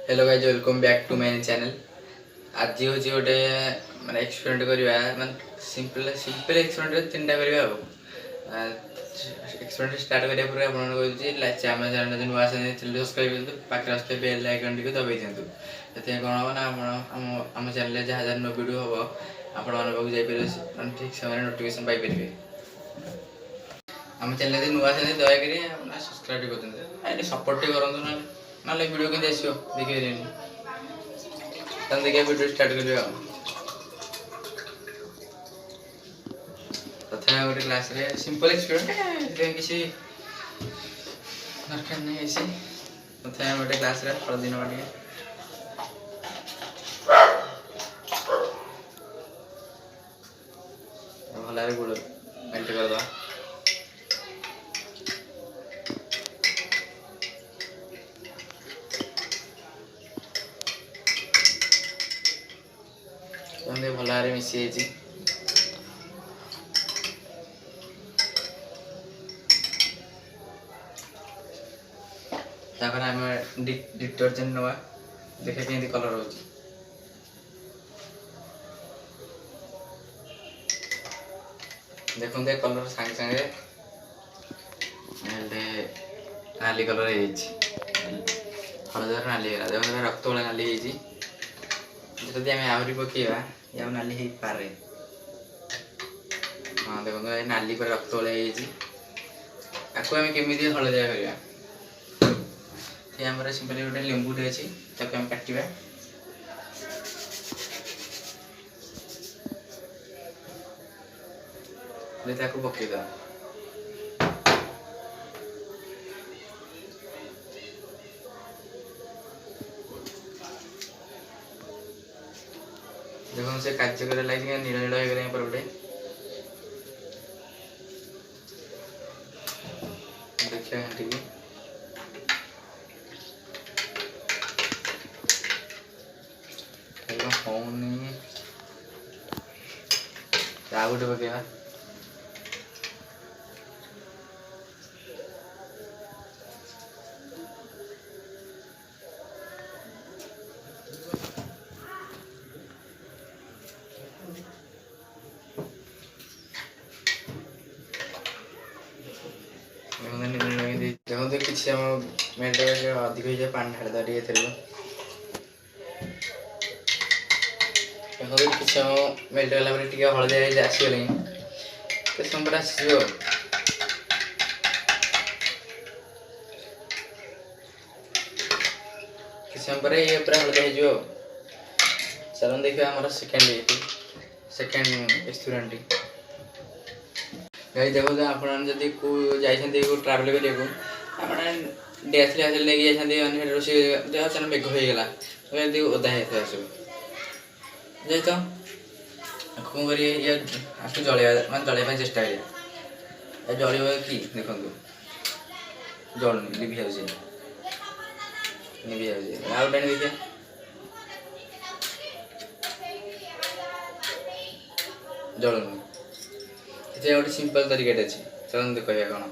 Hello guys welcome back to my channel. आज हूँ गोटे माने एक्सपेरिमेंट करवा माने सिंपल एक्सपेरिमेंट तीन टा करवा एक्सपेरिमेंट स्टार्ट करिया पूरा आपण कहूँ आम चैनल जो नुआ सब्सक्राइब करूँ पाखे आसते बेल आइकन टी दबाई दिंतु से कौन हम ना आम चैनल जहाँ जहाँ नो वीडियो हम आपण पाक जापर ठीक समय नोटिफिकेशन पाइपर। आम चैनल नुआ दयाकोरी सब्सक्राइब कर सपोर्ट करूँ ना वीडियो के आसो देखिए देखिए वीडियो स्टार्ट कर प्रथम गोटे क्लास रे सिंपल एक्सपेरिमेंट किसी दरकार नहीं ऐसे प्रथम गोटे क्लास रे हलदी नवा भल गुड़ मेल्ट करदे भल भाव मिसी आम डिटर्जेंट नवा देखा के कलर हो देखते कलर सांगे सांगे नाली कलर हलदर नाली देखते रक्त वाला नाली जदि आम आहरी पकेवा या नाली हो पारे। हाँ देखो नाली पर रक्त वाला आम केमी हलदिया करवा सिंपल गोटे लेंबूटे अच्छी आम काटा पकईद देखो से कार्य कर लगे नील नील हो गोटे देखिए घाटी होनी आ गोटे पकेवा देखते किसी मेल्ट अधिक हो जाए पानी ढाड़ी टे देखते किसी मेल्ट गला टे हलदिया आसगले समय आसो किसी समय पर ये पूरा हलदिया हो चलो देखिए आम सेकेंड एक्सपेरिमेंट देखो आपड़ी को ट्रावेल करने डीएसएलआर लेके जाते रोषे मेघ होगा ओदा होता सब जेत कौन कर जल मैं जलवाई चेष्टा कर जल कि देखो जलुनि लिभि जाऊे आउ देखिए जलुनि गोटे सिंपल तरीका अच्छी चलते कह कौन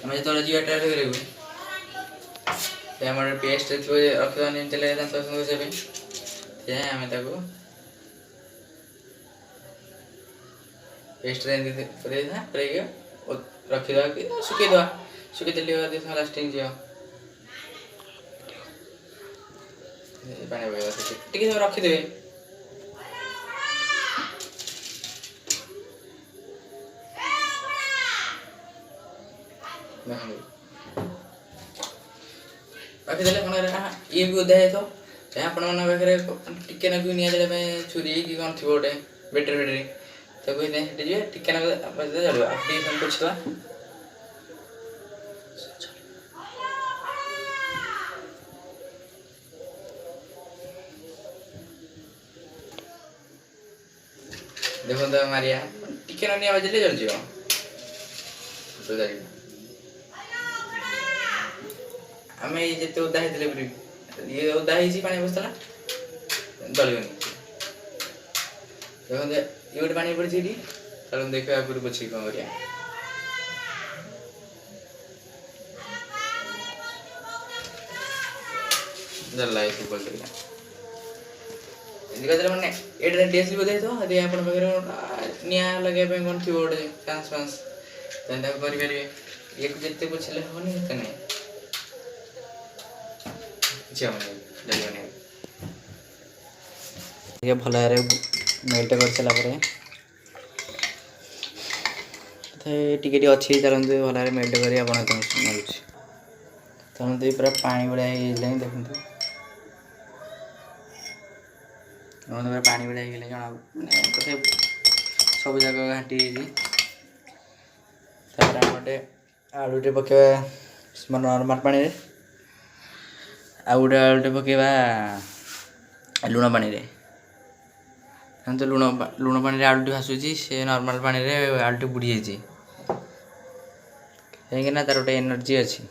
आम जो जी ट्राए कर पेस्ट रखा से आम पेस्ट रखीद कि सुखीदे लास्टिंग पानी टे सब रखीदे रखीदे कौन ये भी ओदा है तो पाखे टिके नाक नि छुरी कि कौन थी गोटे बेटर बेटरी तो टिके नाक चलो पोछा देखो तो मारिया टिके ना बजले चल आम ये ओदा ये ओदा पानी बसला जलगनी देखो ये गोटे पानी पड़ी चलो देखा आगे पोछी कौन कर जल्ला ये बोल दिया इनका जरा मने एडर डीएसएल बोले तो अदे आपण बगैर निया लगे पे कोन थी ओडे चांस चांस तंदा करि करि एक जत्ते पुछले होनी तने जामने जल्दी ये भला रे मेल्ट कर चला परे थे टिके टिके अच्छी चलते भला रे मेल्ट करी आपण तो मिलुछ तने तो पूरा पानी बडा हे लाइन देखंतु हम पानी बडा हे जना माने सब जगह घाटी जी तापर हमटे आलूटे पकेबा नॉर्मल पानी रे आ गोटे आलूटे पकेबा लुण पानी रे हम तो लुण पानी रे आलूटी भासुची से नॉर्मल पानी रे आलूटी बुड़ी जाइए कहीं ना तार गोटे एनर्जी अच्छी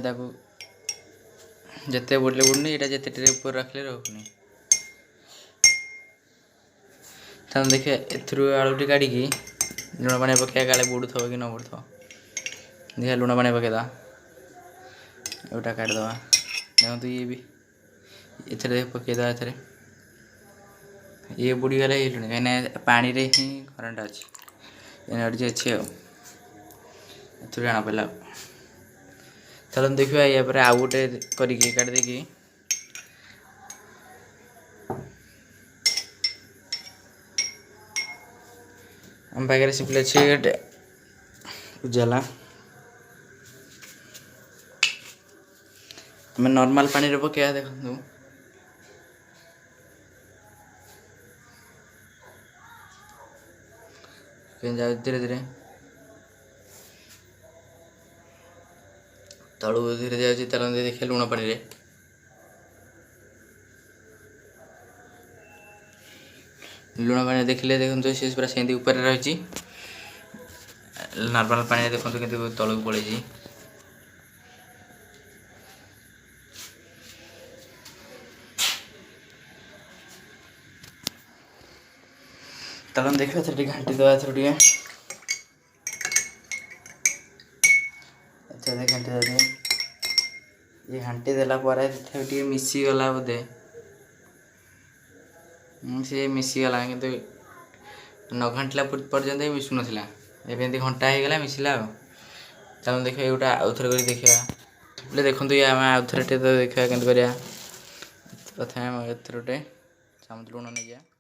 ताको जिते बुड़ले बुड़नी यहाँ जिते ऊपर रखले रखनी तब देखिए एथरू आलूटी काढ़ी लुण पानी पकड़ा काले बुड़ू थो कि न बुड़ू थो देखिए लुण पानी पकईदा एटा काटिदेवा देखो ये भी एथरे पकईदा एथरे ये बुड़ी गले कहीं पानी रे ही करंट अच्छी एनर्जी अच्छी जाना पड़ा चलो देखिए या पर आउ गोटे करके काट देकी हम पाखे सिंपल अच्छे गोटे उजाला आम नॉर्मल पानी रे पकड़ा देखो जाओ धीरे धीरे तलू धीरे जाऊँगी चलते देखिए लुण पानी रे लुण पानी देखिले देखो सी पूरा सेमती ऊपर रही नॉर्मल पानी देखो कि तलू पड़े तलन देखिए थोड़ी घंटी दवा थोड़ी अच्छा घंटी दे ये घंटी देला टे मिसी गला बोधे सी मिसीगला कि न घंटला पर्यंत मिसु नाला एमती घंटा हो गला मिसला चलो देखिए गोटा आउ थे कर देखा देखो ये आम आउ थे देखा के प्रथम एथर गोटे चामच लुण नहीं जा